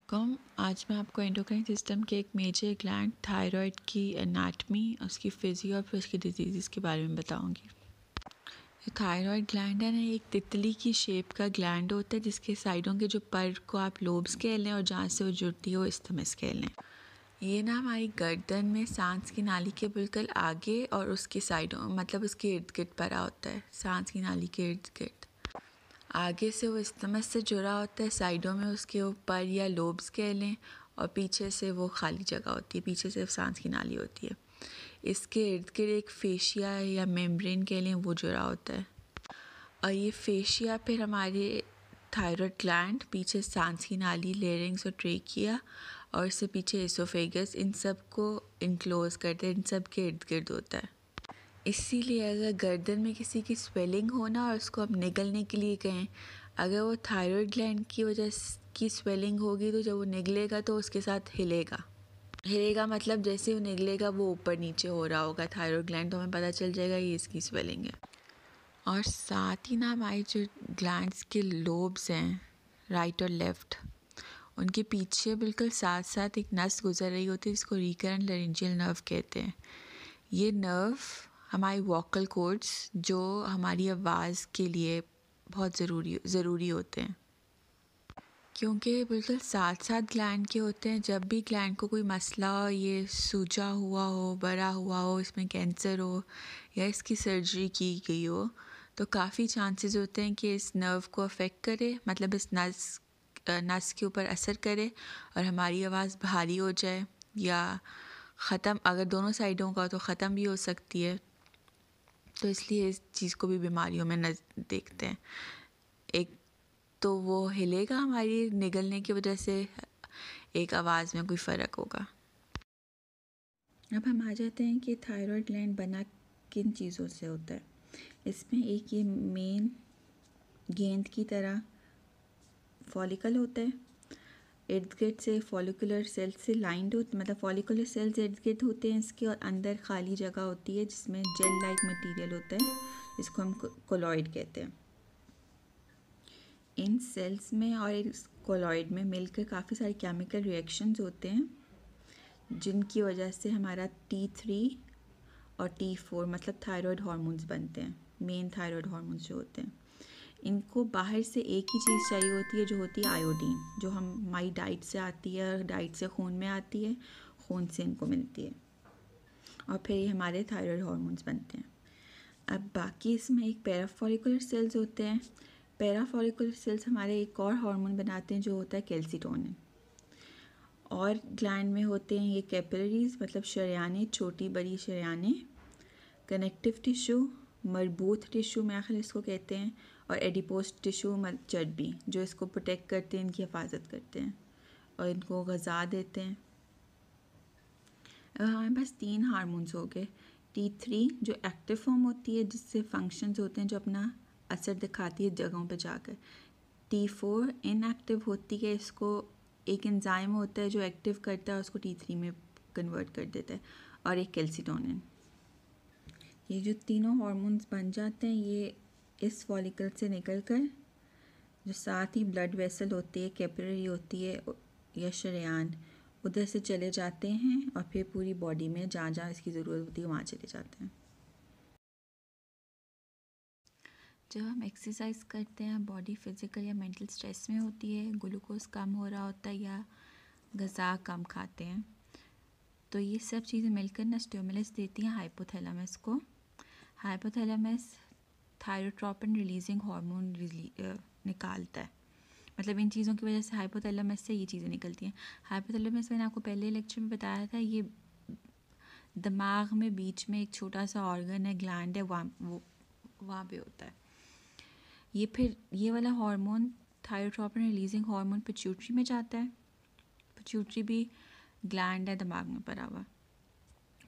کم آج میں آپ کو انڈوکرائن سسٹم کے ایک میجر گلینڈ تھائرائڈ کی اناٹمی، اس کی فزیو اور پھر اس کی ڈیزیزز کے بارے میں بتاؤں گی۔ تھائرائڈ گلینڈ ہے نا، ایک تتلی کی شیپ کا گلینڈ ہوتا ہے جس کے سائڈوں کے جو پر کو آپ لوبس کہہ لیں اور جہاں سے وہ جڑتی ہے وہ استھمس کہہ لیں۔ یہ نا ہماری گردن میں سانس کی نالی کے بالکل آگے اور اس کی سائڈوں مطلب اس کے ارد گرد پڑا ہوتا ہے، سانس کی نالی کے ارد گرد۔ آگے سے وہ استھمس سے جڑا ہوتا ہے، سائڈوں میں اس کے اوپر یا لوبس کہہ لیں، اور پیچھے سے وہ خالی جگہ ہوتی ہے، پیچھے سے سانس کی نالی ہوتی ہے۔ اس کے ارد گرد ایک فیشیا یا میمبرین کہہ لیں وہ جڑا ہوتا ہے، اور یہ فیشیا پھر ہمارے تھائرائڈ گلینڈ، پیچھے سانس کی نالی، لیرنگس اور ٹریکیا، اور اس سے پیچھے ایسوفیگس، ان سب کو انکلوز کرتے ہیں، ان سب کے ارد گرد ہوتا ہے۔ اسی لیے اگر گردن میں کسی کی سویلنگ ہونا اور اس کو اب نگلنے کے لیے کہیں، اگر وہ تھائرائڈ گلینڈ کی وجہ کی سویلنگ ہوگی تو جب وہ نگلے گا تو اس کے ساتھ ہلے گا مطلب جیسے وہ نگلے گا وہ اوپر نیچے ہو رہا ہوگا تھائرائڈ گلینڈ، تو ہمیں پتہ چل جائے گا یہ اس کی سویلنگ ہے۔ اور ساتھ ہی نا ہماری جو گلینڈس کے لوبس ہیں رائٹ اور لیفٹ، ان کے پیچھے بالکل ساتھ ساتھ ایک نس گزر رہی ہوتی ہے جس کو ریکرنٹ لارنجیل نرو کہتے ہیں۔ یہ نرو ہماری ووکل کورڈز جو ہماری آواز کے لیے بہت ضروری ہوتے ہیں، کیونکہ بالکل ساتھ ساتھ گلینڈ کے ہوتے ہیں۔ جب بھی گلینڈ کو کوئی مسئلہ ہو، یہ سوجا ہوا ہو، بڑا ہوا ہو، اس میں کینسر ہو یا اس کی سرجری کی گئی ہو، تو کافی چانسز ہوتے ہیں کہ اس نرو کو افیکٹ کرے، مطلب اس نس کے اوپر اثر کرے اور ہماری آواز بھاری ہو جائے یا ختم، اگر دونوں سائڈوں کا ہو تو ختم بھی ہو سکتی ہے۔ تو اس لیے اس چیز کو بھی بیماریوں میں دیکھتے ہیں۔ ایک تو وہ ہلے گا ہماری نگلنے کی وجہ سے، ایک آواز میں کوئی فرق ہوگا۔ اب ہم آ جاتے ہیں کہ تھائرائڈ گلینڈ بنا کن چیزوں سے ہوتا ہے۔ اس میں ایک یہ مین گیند کی طرح فولیکل ہوتا ہے، ارد گرد سے فولیکولر سیل سے لائنڈ مطلب فولیکولر سیلز ارد گرد ہوتے ہیں اس کے، اور اندر خالی جگہ ہوتی ہے جس میں جیل لائک مٹیریل ہوتا ہے، اس کو ہم کولوئڈ کہتے ہیں۔ ان سیلز میں اور اس کولوئڈ میں مل کر کافی سارے کیمیکل ریئیکشنز ہوتے ہیں جن کی وجہ سے ہمارا T3 اور T4 مطلب تھائرائڈ ہارمونز بنتے ہیں، مین تھائرائڈ ہارمونز جو ہوتے ہیں۔ ان کو باہر سے ایک ہی چیز چاہیے ہوتی ہے جو ہوتی ہے آیوڈین، جو ہماری ڈائٹ سے آتی ہے، ڈائٹ سے خون میں آتی ہے، خون سے ان کو ملتی ہے، اور پھر یہ ہمارے تھائرائڈ ہارمونز بنتے ہیں۔ اب باقی اس میں ایک پیرا فولیکولر سیلز ہوتے ہیں۔ پیرا فولیکولر سیلز ہمارے ایک اور ہارمون بناتے ہیں جو ہوتا ہے کیلسیٹونن، اور گلینڈ میں ہوتے ہیں یہ کیپلریز مطلب شریانیں، چھوٹی بڑی شریانیں، کنیکٹیو ٹیشو، مربوط ٹیشو میں آخر اس کو کہتے ہیں، اور ایڈیپوس ٹیشو چربی جو اس کو پروٹیکٹ کرتے ہیں، ان کی حفاظت کرتے ہیں اور ان کو غذا دیتے ہیں۔ اب ہمارے پاس 3 ہارمونز ہو گئے۔ T3 جو ایکٹیو فارم ہوتی ہے جس سے فنکشنز ہوتے ہیں جو اپنا اثر دکھاتی ہے جگہوں پہ جا کر۔ T4 ان ایکٹیو ہوتی ہے، اس کو ایک انزائم ہوتا ہے جو ایکٹیو کرتا ہے، اس کو T3 میں کنورٹ کر دیتا ہے، اور ایک کیلسیٹونن۔ یہ جو تینوں ہارمونز بن جاتے ہیں یہ اس فولیکل سے نکل کر جو ساتھ ہی بلڈ ویسل ہوتی ہے، کیپلری ہوتی ہے یا شریان، ادھر سے چلے جاتے ہیں اور پھر پوری باڈی میں جہاں جہاں اس کی ضرورت ہوتی ہے وہاں چلے جاتے ہیں۔ جب ہم ایکسرسائز کرتے ہیں، باڈی فزیکل یا مینٹل سٹریس میں ہوتی ہے، گلوکوز کم ہو رہا ہوتا ہے یا غذا کم کھاتے ہیں، تو یہ سب چیزیں مل کر نا سٹیمولس دیتی ہیں ہائپوتھیلیمس کو۔ ہائپوتھیلیمس تھائروٹروپن ریلیزنگ ہارمون نکالتا ہے، مطلب ان چیزوں کی وجہ سے ہائپوتھیلیمس سے یہ چیزیں نکلتی ہیں۔ ہائپوتھیلیمس میں نے آپ کو پہلے لیکچر میں بتایا تھا، یہ دماغ میں بیچ میں ایک چھوٹا سا آرگن ہے، گلینڈ ہے، وہاں پہ ہوتا ہے یہ۔ پھر یہ والا ہارمون تھائروٹروپن ریلیزنگ ہارمون پیچیوٹری میں جاتا ہے۔ پیچیوٹری بھی گلینڈ ہے دماغ میں پڑا ہوا،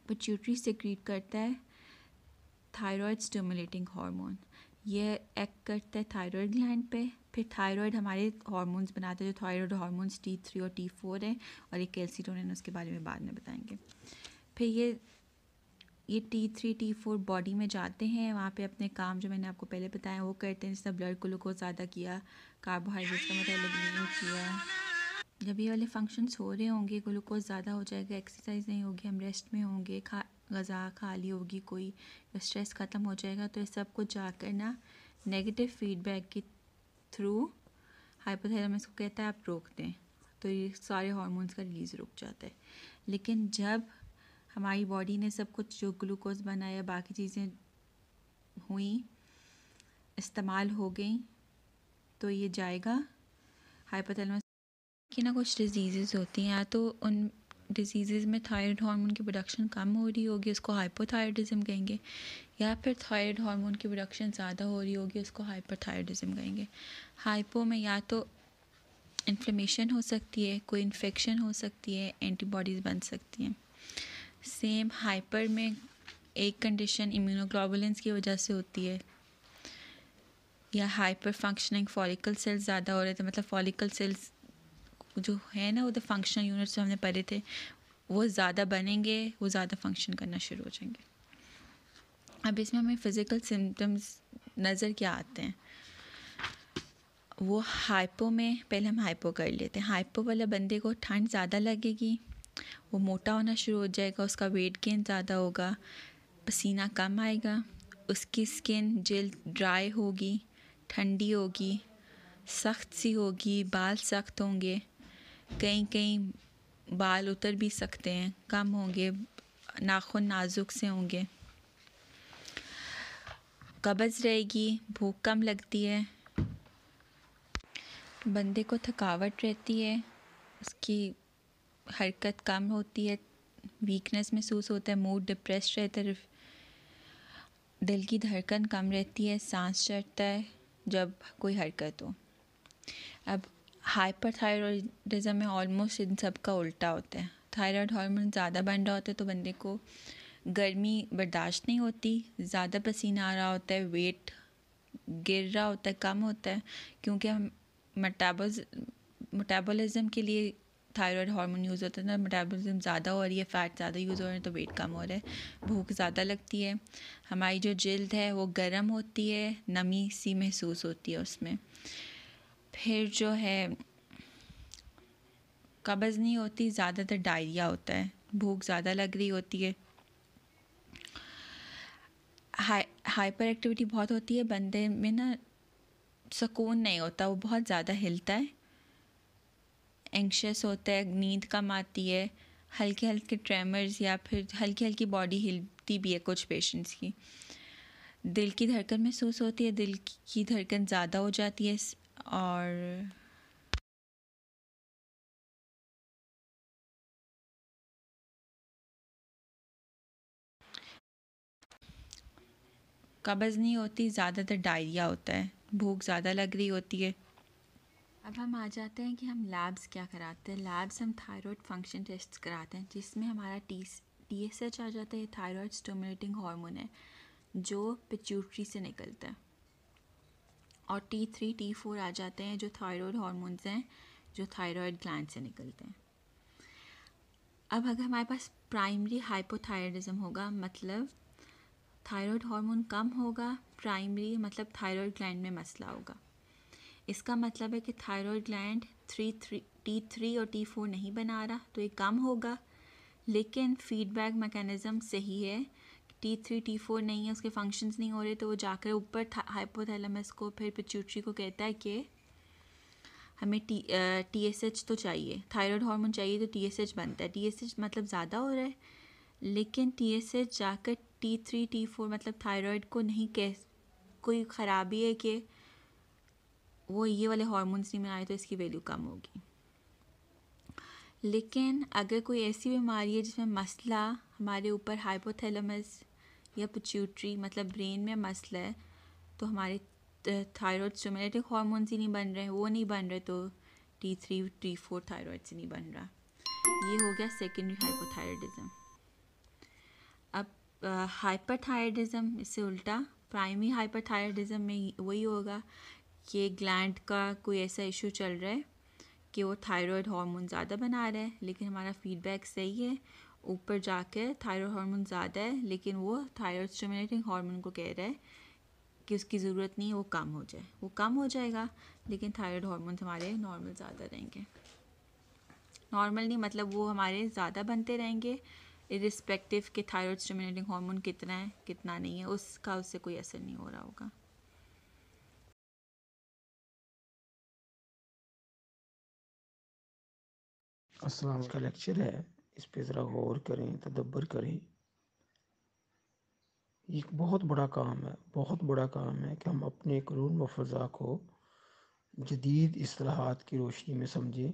پیچیوٹری سیکریٹ کرتا ہے تھائرائڈ سٹیمولیٹنگ ہارمون، یہ ایکٹ کرتا ہے تھائرائڈ گلینڈ پہ۔ پھر تھائرائڈ ہمارے ہارمونز بناتے ہیں جو تھائرائڈ ہارمونز T3 اور T4 ہیں، اور ایک کیلسیٹونن، اس کے بارے میں بعد میں بتائیں گے۔ پھر یہ T3 T4 باڈی میں جاتے ہیں، وہاں پہ اپنے کام جو میں نے آپ کو پہلے بتایا وہ کرتے ہیں، جس طرح بلڈ گلوکوز زیادہ کیا، کاربوہائیڈریٹس کا مطالبہ کیا، جب یہ والے فنکشنس ہو رہے ہوں گے، گلوکوز زیادہ ہو جائے گا، ایکسرسائز نہیں ہوگی، ہم ریسٹ میں ہوں گے، غذا کھا لی ہوگی کوئی، اسٹریس ختم ہو جائے گا، تو یہ سب کچھ جا کر نا نیگیٹو فیڈ بیک کے تھرو ہائپوتھیلمس کو کہتا ہے آپ روک دیں، تو یہ سارے ہارمونس کا ریلیز رک جاتا ہے. لیکن جب ہماری باڈی نے سب کچھ جو گلوکوز بنایا، باقی چیزیں ہوئیں، استعمال ہو گئیں، تو یہ جائے گا ہائپوتھیلمس کی نا کچھ ڈیزیزز ہوتی ہیں، یا تو ان ڈیزیزز میں تھائرائڈ ہارمون کی پروڈکشن کم ہو رہی ہوگی، اس کو ہائپوتھائرائڈزم کہیں گے، یا پھر تھائرائڈ ہارمون کی پروڈکشن زیادہ ہو رہی ہوگی، اس کو ہائپر تھائرائڈزم کہیں گے. ہائپو میں یا تو انفلیمیشن ہو سکتی ہے، کوئی انفیکشن ہو سکتی ہے، اینٹی باڈیز بن سکتی ہیں. سیم ہائپر میں ایک کنڈیشن امیونوگلوبولنس کی وجہ سے ہوتی ہے، یا ہائپر فنکشننگ فالیکل سیلز زیادہ ہو رہے تھے، مطلب فالیکل سیلز جو ہے نا وہ تو فنکشنل یونٹس جو ہم نے پڑھے تھے وہ زیادہ بنیں گے، وہ زیادہ فنکشن کرنا شروع ہو جائیں گے. اب اس میں ہمیں فزیکل سمٹمز نظر کیا آتے ہیں؟ وہ ہائپو میں پہلے ہم ہائپو کر لیتے ہیں. ہائپو والا بندے کو ٹھنڈ زیادہ لگے گی، وہ موٹا ہونا شروع ہو جائے گا، اس کا ویٹ گین زیادہ ہوگا، پسینہ کم آئے گا، اس کی اسکن جلد ڈرائی ہوگی، ٹھنڈی ہوگی، سخت سی ہوگی، بال سخت ہوں گے، کہیں بال اتر بھی سکتے ہیں، کم ہوں گے، ناخن نازک سے ہوں گے، قبض رہے گی، بھوک کم لگتی ہے، بندے کو تھکاوٹ رہتی ہے، اس کی حرکت کم ہوتی ہے، ویکنس محسوس ہوتا ہے، موڈ ڈپریس رہتا ہے، دل کی دھڑکن کم رہتی ہے، سانس چڑھتا ہے جب کوئی حرکت ہو. اب ہائپر تھائرائڈزم میں آلموسٹ ان سب کا الٹا ہوتا ہے. تھائرائڈ ہارمون زیادہ بن رہا ہوتا ہے تو بندے کو گرمی برداشت نہیں ہوتی، زیادہ پسینہ آ رہا ہوتا ہے، ویٹ گر رہا ہوتا ہے، کم ہوتا ہے، کیونکہ ہم میٹابولزم کے لیے تھائرائڈ ہارمون یوز ہوتا ہے نا، میٹابولزم زیادہ ہو رہی ہے، فیٹ زیادہ یوز ہو رہے ہیں تو ویٹ کم ہو رہا ہے، بھوک زیادہ لگتی ہے، ہماری جو جلد ہے وہ گرم ہوتی ہے، نمی سی محسوس ہوتی ہے اس میں. پھر جو ہے قبض نہیں ہوتی، زیادہ تر ڈائریا ہوتا ہے، بھوک زیادہ لگ رہی ہوتی ہے. ہائپر ایکٹیویٹی بہت ہوتی ہے، بندے میں نا سکون نہیں ہوتا، وہ بہت زیادہ ہلتا ہے، اینکشس ہوتا ہے، نیند کم آتی ہے، ہلکے ہلکے ٹریمرز یا پھر ہلکی ہلکی باڈی ہلتی بھی ہے کچھ پیشنٹس کی. دل کی دھڑکن محسوس ہوتی ہے، دل کی دھڑکن زیادہ ہو جاتی ہے، اور قبض نہیں ہوتی، زیادہ تر ڈائریا ہوتا ہے، بھوک زیادہ لگ رہی ہوتی ہے. اب ہم آ جاتے ہیں کہ ہم لیبس کیا کراتے ہیں. لیبس ہم تھائرائڈ فنکشن ٹیسٹ کراتے ہیں، جس میں ہمارا ٹی ایس ایچ آ جاتا ہے، تھائرائڈ اسٹیمولیٹنگ ہارمون ہے جو پیچیوٹری سے نکلتا ہے، اور T3 T4 آ جاتے ہیں جو تھائرائڈ ہارمونز ہیں جو تھائرائڈ گلینڈ سے نکلتے ہیں. اب اگر ہمارے پاس پرائمری ہائپوتھائرائڈزم ہوگا، مطلب تھائرائڈ ہارمون کم ہوگا، پرائمری مطلب تھائرائڈ گلینڈ میں مسئلہ ہوگا. اس کا مطلب ہے کہ تھائرائڈ گلینڈ T3 اور T4 نہیں بنا رہا، تو یہ کم ہوگا، لیکن فیڈ بیک میکانزم صحیح ہے. T3 T4 نہیں ہے، اس کے فنکشنز نہیں ہو رہے، تو وہ جا کر اوپر ہائپوتھیلمس کو پھر پیچیوٹری کو کہتا ہے کہ ہمیں ٹی ایس ایچ تو چاہیے، تھائرائڈ ہارمون چاہیے، تو ٹی ایس ایچ بنتا ہے. ٹی ایس ایچ مطلب زیادہ ہو رہا ہے، لیکن ٹی ایس ایچ جا کر T3 T4 مطلب تھائرائڈ کو نہیں کوئی خرابی ہے کہ وہ یہ والے ہارمونس نہیں بنائے تو اس کی ویلیو کم ہوگی. لیکن اگر کوئی ایسی بیماری ہے جس میں مسئلہ ہمارے اوپر ہائپوتھیلمس یا پیچیوٹری مطلب برین میں مسئلہ ہے، تو ہمارے تھائرائڈ اسٹیمولیٹنگ ہارمونس ہی نہیں بن رہے، وہ نہیں بن رہے، تو T3 T4 تھائرائڈ سے نہیں بن رہا. یہ ہو گیا سیکنڈری ہائپوتھائرائڈزم. اب ہائپر تھائرائڈزم اس سے الٹا، پرائمری ہائپر تھائرائڈزم میں وہی ہوگا کہ گلینڈ کا کوئی ایسا ایشو چل رہا ہے کہ وہ تھائرائڈ ہارمون زیادہ بنا رہا ہے، لیکن ہمارا فیڈ بیک صحیح ہے، اوپر جا کے تھائرائڈ ہارمون زیادہ ہے، لیکن وہ تھائرائڈ اسٹیمولیٹنگ ہارمون کو کہہ رہا ہے کہ اس کی ضرورت نہیں ہے، وہ کم ہو جائے. وہ کم ہو جائے گا، لیکن تھائرائڈ ہارمونز ہمارے نارمل زیادہ رہیں گے. نارمل نہیں مطلب وہ ہمارے زیادہ بنتے رہیں گے ارسپیکٹیو کہ تھائرائڈ اسٹیمولیٹنگ ہارمون کتنا ہے کتنا نہیں ہے، اس کا اس سے کوئی اثر نہیں ہو رہا ہوگا۔ السلام کا لیکچر ہے، اس پہ ذرا غور کریں، تدبر کریں۔ یہ ایک بہت بڑا کام ہے، بہت بڑا کام ہے کہ ہم اپنے قانون و فضا کو جدید اصطلاحات کی روشنی میں سمجھیں،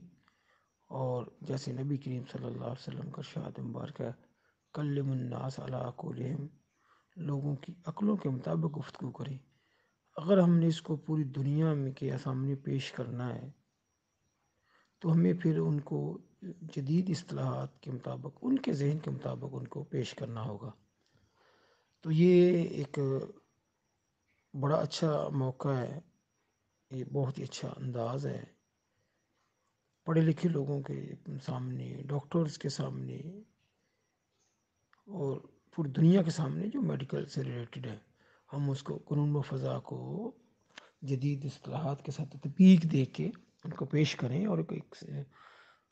اور جیسے نبی کریم صلی اللہ علیہ وسلم کا ارشاد مبارک ہے، کلم الناس علی عقولہم، لوگوں کی عقلوں کے مطابق گفتگو کریں۔ اگر ہم نے اس کو پوری دنیا میں کے سامنے پیش کرنا ہے تو ہمیں پھر ان کو جدید اصطلاحات کے مطابق، ان کے ذہن کے مطابق ان کو پیش کرنا ہوگا۔ تو یہ ایک بڑا اچھا موقع ہے، یہ بہت ہی اچھا انداز ہے پڑھے لکھے لوگوں کے سامنے، ڈاکٹرز کے سامنے، اور پوری دنیا کے سامنے جو میڈیکل سے ریلیٹڈ ہے، ہم اس کو قانون و فضا کو جدید اصطلاحات کے ساتھ تطبیق دے کے ان کو پیش کریں، اور ایک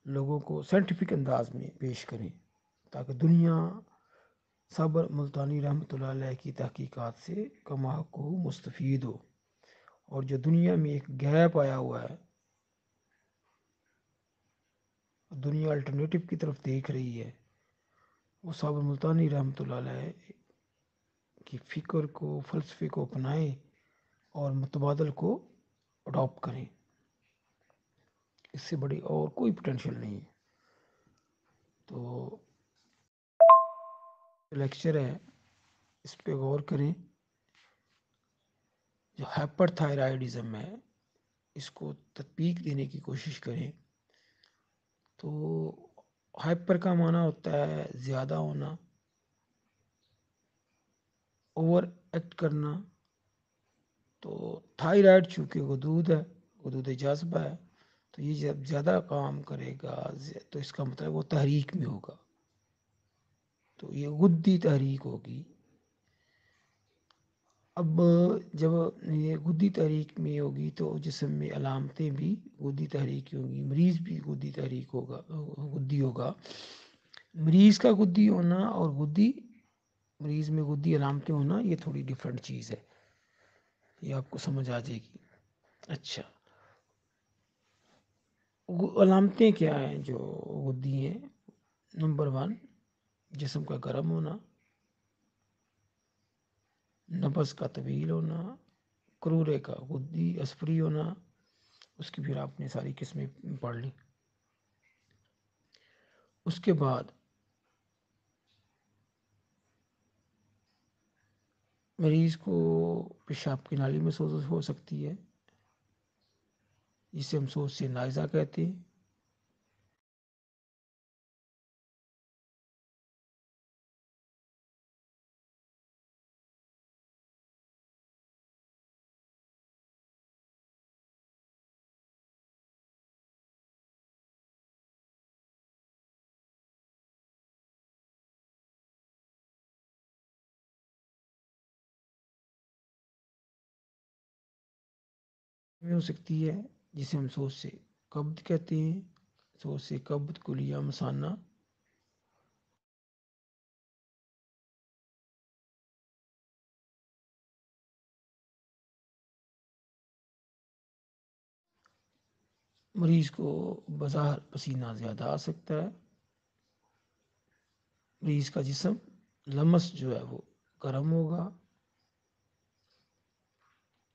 لوگوں کو سائنٹیفک انداز میں پیش کریں، تاکہ دنیا صابر ملتانی رحمۃ اللہ علیہ کی تحقیقات سے کما حق مستفید ہو۔ اور جو دنیا میں ایک گیپ آیا ہوا ہے، دنیا الٹرنیٹو کی طرف دیکھ رہی ہے، وہ صابر ملتانی رحمۃ اللہ علیہ کی فکر کو، فلسفے کو اپنائیں اور متبادل کو اڈاپٹ کریں۔ اس سے بڑی اور کوئی پوٹینشیل نہیں ہے۔ تو لیکچر ہے، اس پہ غور کریں۔ جو ہائپر تھائرائیڈزم ہے، اس کو تطبیق دینے کی کوشش کریں۔ تو ہائپر کا معنی ہوتا ہے زیادہ ہونا، اوور ایکٹ کرنا۔ تو تھائرائڈ چونکہ غدود ہے، غدود جاذبہ ہے، تو یہ جب زیادہ کام کرے گا تو اس کا مطلب وہ تحریک میں ہوگا، تو یہ غدی تحریک ہوگی۔ اب جب یہ غدی تحریک میں ہوگی تو جسم میں علامتیں بھی غدی تحریک کی ہوں گی، مریض بھی غدی تحریک ہوگا، غدی ہوگا۔ مریض کا غدی ہونا اور غدی، مریض میں غدی علامتیں ہونا، یہ تھوڑی ڈیفرنٹ چیز ہے، یہ آپ کو سمجھ آ جائے گی۔ اچھا، علامتیں کیا ہیں جو غدی ہیں؟ نمبر 1، جسم کا گرم ہونا، نبض کا طویل ہونا، کرورے کا غدی اسپری ہونا، اس کی پھر آپ نے ساری قسمیں پڑھ لی۔ اس کے بعد مریض کو پیشاب کی نالی میں سوزش ہو سکتی ہے، جسے ہم سوز سے نائزہ کہتے ہیں۔ ہو سکتی ہے، جسے ہم سوز سے قبض کہتے ہیں، سوز سے قبض، کلیہ مثانہ۔ مریض کو بظاہر پسینہ زیادہ آ سکتا ہے، مریض کا جسم لمس جو ہے وہ گرم ہوگا،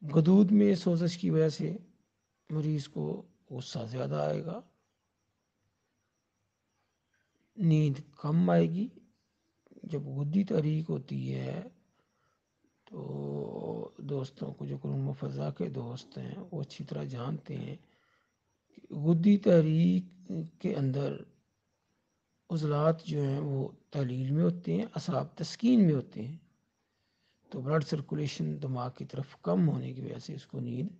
غدود میں سوزش کی وجہ سے مریض کو غصہ زیادہ آئے گا، نیند کم آئے گی۔ جب غدی تحریک ہوتی ہے تو دوستوں کو جو قانون و فضا کے دوست ہیں وہ اچھی طرح جانتے ہیں کہ غدی تحریک کے اندر عضلات جو ہیں وہ تحلیل میں ہوتے ہیں، اعصاب تسکین میں ہوتے ہیں، تو بلڈ سرکولیشن دماغ کی طرف کم ہونے کی وجہ سے اس کو نیند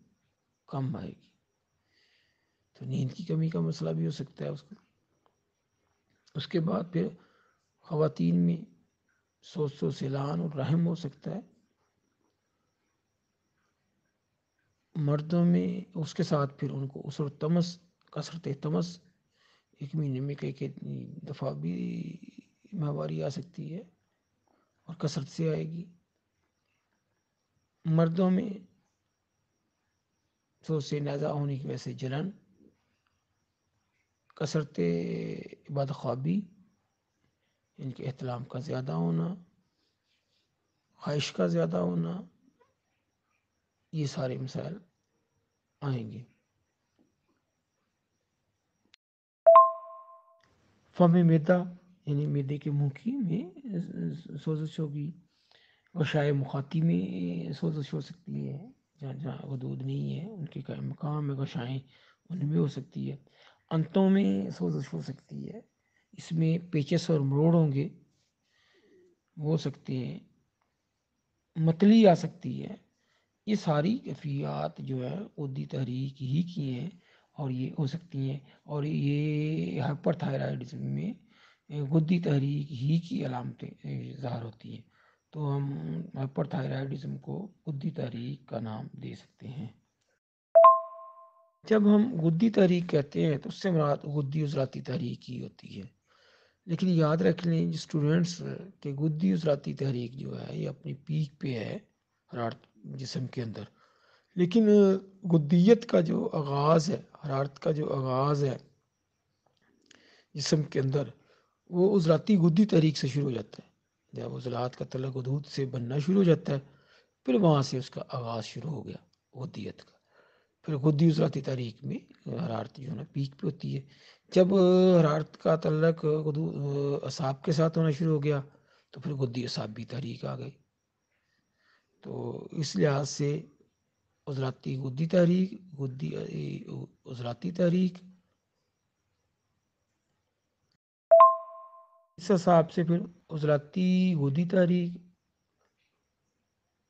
کم آئے گی، تو نیند کی کمی کا مسئلہ بھی ہو سکتا ہے اس کو۔ اس کے بعد پھر خواتین میں سوز سیلان اور رحم ہو سکتا ہے، مردوں میں اس کے ساتھ پھر ان کو اسر تمس، کثرت تمس، ایک مہینے میں کئی دفعہ بھی ماہواری آ سکتی ہے اور کثرت سے آئے گی۔ مردوں میں سوز سے نیزہ ہونے کی وجہ سے جلن، کثرت عبادت خوابی، ان کے احتلام کا زیادہ ہونا، خواہش کا زیادہ ہونا، یہ سارے مسائل آئیں گے۔ فم میدا یعنی میدے کے منکی میں سوزش ہوگی، غشائے مخاطی میں سوزش ہو سکتی ہے، جہاں جہاں غدود نہیں ہے ان کے مقام میں غشائیں ان میں ہو سکتی ہے۔ انتوں میں سوزش ہو سکتی ہے، اس میں پیچس اور مروڑ ہوں گے، ہو سکتے ہیں، متلی آ سکتی ہے۔ یہ ساری کیفیات جو ہے غدی تحریک ہی کی ہیں اور یہ ہو سکتی ہیں، اور یہ ہائپر تھائرائڈزم میں غدی تحریک ہی کی علامتیں ظاہر ہوتی ہیں، تو ہم ہائپر تھائرائڈزم کو غدی تحریک کا نام دے سکتے ہیں۔ جب ہم غدی تحریک کہتے ہیں تو اس سے مراد غدی عضلاتی تحریک ہی ہوتی ہے، لیکن یاد رکھ لیں جو اسٹوڈنٹس کہ غدی عضلاتی تحریک جو ہے یہ اپنی پیک پہ ہے حرارت جسم کے اندر، لیکن غدیت کا جو آغاز ہے، حرارت کا جو آغاز ہے جسم کے اندر، وہ عضلاتی غدی تحریک سے شروع ہو جاتا ہے۔ جب عضلات کا تعلق غدود سے بننا شروع ہو جاتا ہے، پھر وہاں سے اس کا آغاز شروع ہو گیا غدیت کا۔ پھر غدی عضلاتی تحریک میں حرارت جو ہے نا پیک پہ ہوتی ہے۔ جب حرارت کا تعلق اعصاب کے ساتھ ہونا شروع ہو گیا تو پھر غدی اعصابی تحریک آ گئی۔ تو اس لحاظ سے عضلاتی غدی تحریک، غدی عضلاتی تحریک، اس حساب سے پھر عضلاتی غدی تحریک،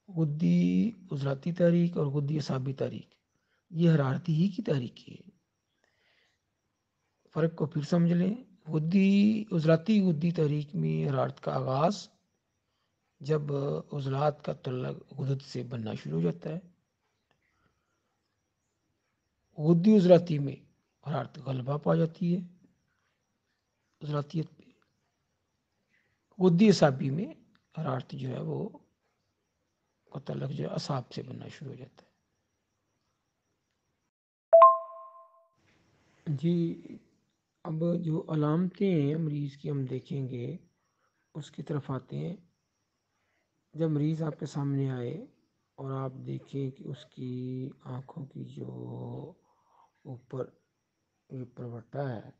غدی عضلاتی تحریک اور غدی اعصابی تحریک یہ حرارتی ہی کی تحریک ہے۔ فرق کو پھر سمجھ لیں، عضلاتی غدی تحریک میں حرارت کا آغاز جب عضلات کا تعلق غدود سے بننا شروع ہو جاتا ہے، غدی عضلاتی میں حرارت غلبہ پا جاتی ہے عضلاتیت پہ، غدی اعصابی میں حرارت جو ہے وہ کا تعلق جو ہے اعصاب سے بننا شروع ہو جاتا ہے۔ جی اب جو علامتیں ہیں مریض کی ہم دیکھیں گے، اس کی طرف آتے ہیں۔ جب مریض آپ کے سامنے آئے اور آپ دیکھیں کہ اس کی آنکھوں کی جو اوپر یہ پروٹا ہے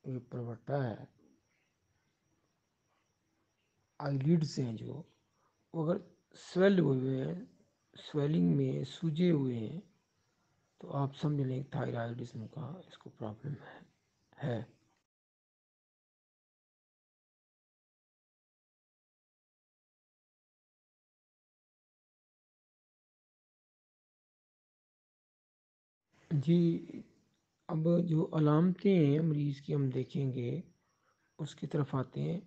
یہ پروٹا ہے، آئی لیڈز ہیں جو وہ اگر سویل ہوئے ہیں، سویلنگ میں سوجے ہوئے ہیں، تو آپ سمجھ لیں تھائرائڈزم کا اس کو پرابلم ہے۔ جی اب جو علامتیں ہیں مریض کی ہم دیکھیں گے، اس کی طرف آتے ہیں۔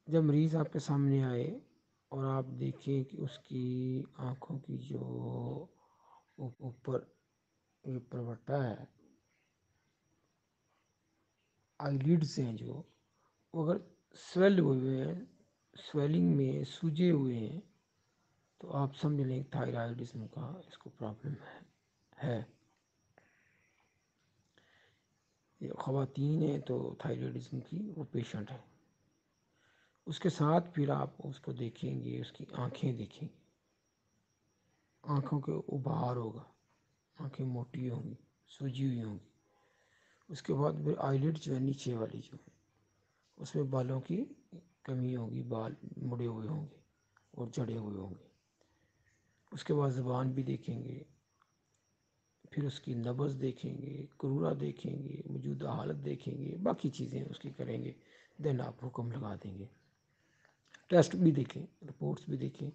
جب مریض آپ کے سامنے آئے اور آپ دیکھیں کہ اس کی آنکھوں کی جو اوپر یہ پروٹا ہے، آئی لیڈز ہیں جو وہ اگر سویل ہوئے ہیں، سویلنگ میں سوجے ہوئے ہیں، تو آپ سمجھ لیں تھائرائڈزم کا اس کو پرابلم ہے۔ یہ خواتین ہیں تو تھائرائڈزم کی وہ پیشنٹ ہے۔ اس کے ساتھ پھر آپ اس کو دیکھیں گے، اس کی آنکھیں دیکھیں گے، آنکھوں کے ابھار ہوگا، آنکھیں موٹی ہوں گی، سوجی ہوئی ہوں گی۔ اس کے بعد پھر آئی لڈ جو ہے نیچے والی جو ہے اس میں بالوں کی کمی ہوگی، بال مڑے ہوئے ہوں گے اور جڑے ہوئے ہوں گے۔ اس کے بعد زبان بھی دیکھیں گے، پھر اس کی نبض دیکھیں گے، کرورا دیکھیں گے، موجودہ حالت دیکھیں گے، باقی چیزیں اس کی کریں گے، دین آپ حکم لگا دیں گے۔ ٹیسٹ بھی دیکھیں، رپورٹس بھی دیکھیں،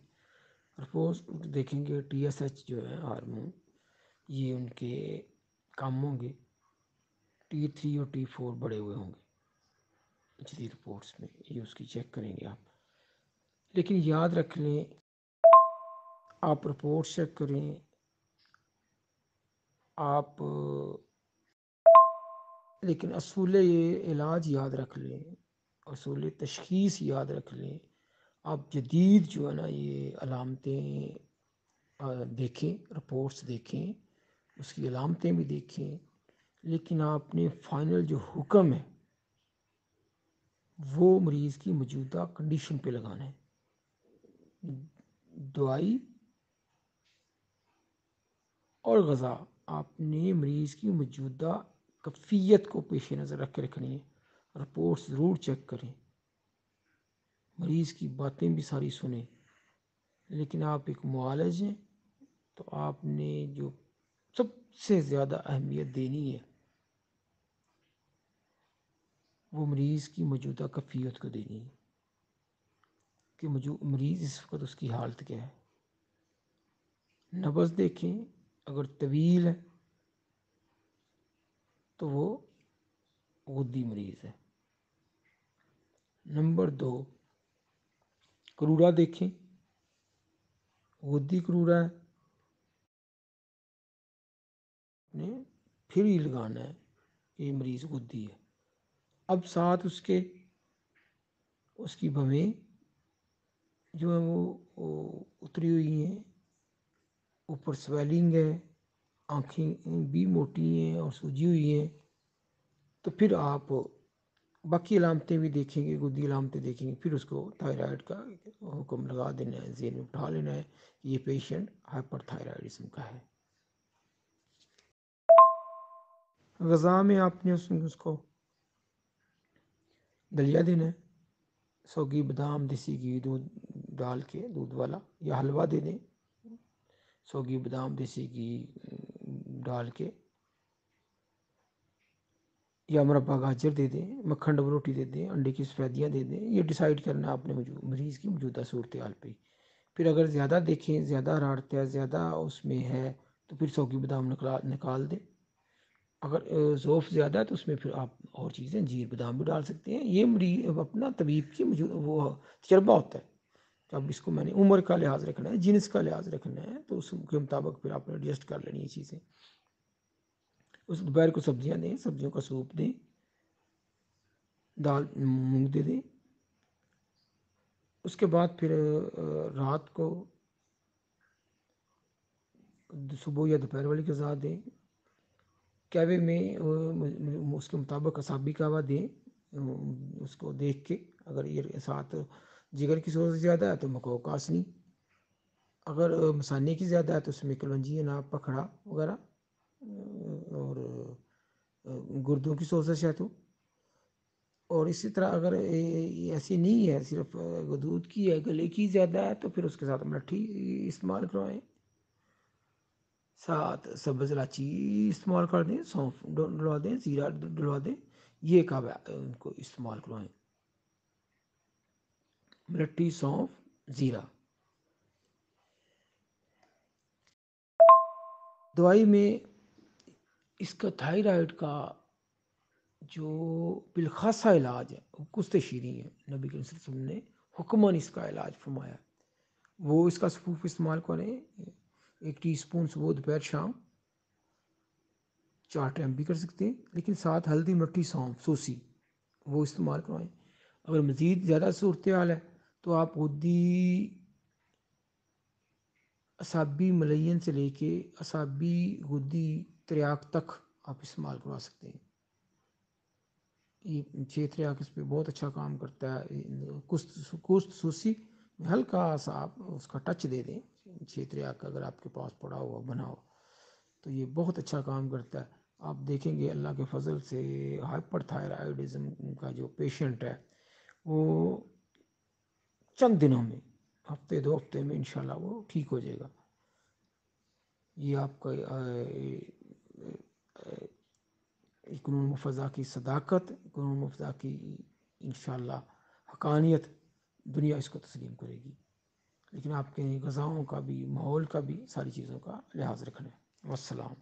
رپورٹس دیکھیں گے ٹی ایس ایچ جو ہے ہارمون، یہ ان کے کم ہوں گے، T3 اور T4 بڑے ہوئے ہوں گے جدید رپورٹس میں، یہ اس کی چیک کریں گے آپ. لیکن یاد رکھ لیں، آپ رپورٹ چیک کریں، آپ لیکن اصول علاج یاد رکھ لیں، اصول تشخیص یاد رکھ لیں. آپ جدید جو ہے نا یہ علامتیں دیکھیں، رپورٹس دیکھیں، اس کی علامتیں بھی دیکھیں، لیکن آپ نے فائنل جو حکم ہے وہ مریض کی موجودہ کنڈیشن پہ لگانا ہے. دوائی اور غذا آپ نے مریض کی موجودہ کیفیت کو پیش نظر رکھ کے رکھنی ہے. رپورٹ ضرور چیک کریں، مریض کی باتیں بھی ساری سنیں، لیکن آپ ایک معالج ہیں تو آپ نے جو سب سے زیادہ اہمیت دینی ہے وہ مریض کی موجودہ کیفیت کو دینی ہے کہ مریض اس وقت اس کی حالت کیا ہے. نبض دیکھیں، اگر طویل ہے تو وہ غدی مریض ہے. نمبر 2، کرورا دیکھیں، غدی کرورا ہے، نے پھر ہی لگانا ہے کہ یہ مریض غدی ہے. اب ساتھ اس کی بھویں جو ہے وہ اتری ہوئی ہیں، اوپر سویلنگ ہے، آنکھیں بھی موٹی ہیں اور سوجی ہوئی ہیں، تو پھر آپ باقی علامتیں بھی دیکھیں گے، غدی علامتیں دیکھیں گے، پھر اس کو تھائرائڈ کا حکم لگا دینا ہے، ذہن میں اٹھا لینا ہے کہ یہ پیشنٹ ہائپر تھائرائڈزم کا ہے. غذا میں آپ نے اس کو دلیا دینا ہے، سوگی بادام دیسی گھی دودھ ڈال کے، دودھ والا، یا حلوہ دے دیں، سوگی بادام دیسی گھی ڈال کے، یا مربع گاجر دے دیں، مکھن ڈبل روٹی دے دیں، انڈے کی سفیدیاں دے دیں. یہ ڈیسائیڈ کرنا ہے آپ نے مریض کی موجودہ صورتحال پہ. پھر اگر زیادہ دیکھیں، زیادہ حرارت ہے، زیادہ اس میں ہے، تو پھر سوگی بادام نکال دیں. اگر ذوف زیادہ ہے تو اس میں پھر آپ اور چیزیں جیر بادام بھی ڈال سکتے ہیں. یہ مریض اپنا طبیب کی وہ تجربہ ہوتا ہے. اب اس کو میں نے عمر کا لحاظ رکھنا ہے، جنس کا لحاظ رکھنا ہے، تو اس کے مطابق پھر آپ نے ایڈجسٹ کر لینی یہ چیزیں. اس دوپہر کو سبزیاں دیں، سبزیوں کا سوپ دیں، دال مونگ دے دیں. اس کے بعد پھر رات کو صبح یا دوپہر والی غذا دیں. کہوے میں اس کے مطابق اعصابی قہوہ دیں، اس کو دیکھ کے. اگر یہ ساتھ جگر کی صورت زیادہ ہے تو مکو کاسنی، اگر مسانے کی زیادہ ہے تو اس میں کلونجی، ناپ پکھڑا وغیرہ، اور گردوں کی سوزش ہے تو. اور اسی طرح اگر ایسی نہیں ہے، صرف دودھ کی ہے، گلے کی زیادہ ہے، تو پھر اس کے ساتھ ملٹھی استعمال کروائیں، ساتھ سبز الائچی استعمال کر دیں، سونف ڈلوا دیں، زیرہ ڈلوا دیں. یہ کعوہ ان کو استعمال کروائیں، ملٹھی، سونف، زیرہ. دوائی میں اس کا تھائرائڈ کا جو بالخاصہ علاج ہے وہ کشت شیریں ہے. نبی کریم صلی اللہ علیہ وسلم نے حکماً اس کا علاج فرمایا. وہ اس کا سپوف استعمال کریں، 1 ٹی اسپون صبح دوپہر شام، 4 ٹائم بھی کر سکتے ہیں، لیکن ساتھ ہلدی، مٹھی، سونف، سوسی وہ استعمال کروائیں. اگر مزید زیادہ صورتحال ہے تو آپ غدی اعصابی ملین سے لے کے اعصابی غدی تریاک تک آپ استعمال کروا سکتے ہیں. یہ 6 تریاک اس پہ بہت اچھا کام کرتا ہے. کست سوسی ہلکا سا آپ اس کا ٹچ دے دیں، 6 تریاک اگر آپ کے پاس پڑا ہوا بنا ہو تو یہ بہت اچھا کام کرتا ہے. آپ دیکھیں گے اللہ کے فضل سے ہائپر تھائرائڈزم کا جو پیشنٹ ہے وہ چند دنوں میں، ہفتے 2 ہفتے میں انشاءاللہ وہ ٹھیک ہو جائے گا. یہ آپ کا قانون مفضہ کی صداقت، قانون مفضہ کی انشاءاللہ حقانیت، دنیا اس کو تسلیم کرے گی. لیکن آپ کے غذاؤں کا بھی، ماحول کا بھی، ساری چیزوں کا لحاظ رکھنا ہے. والسلام.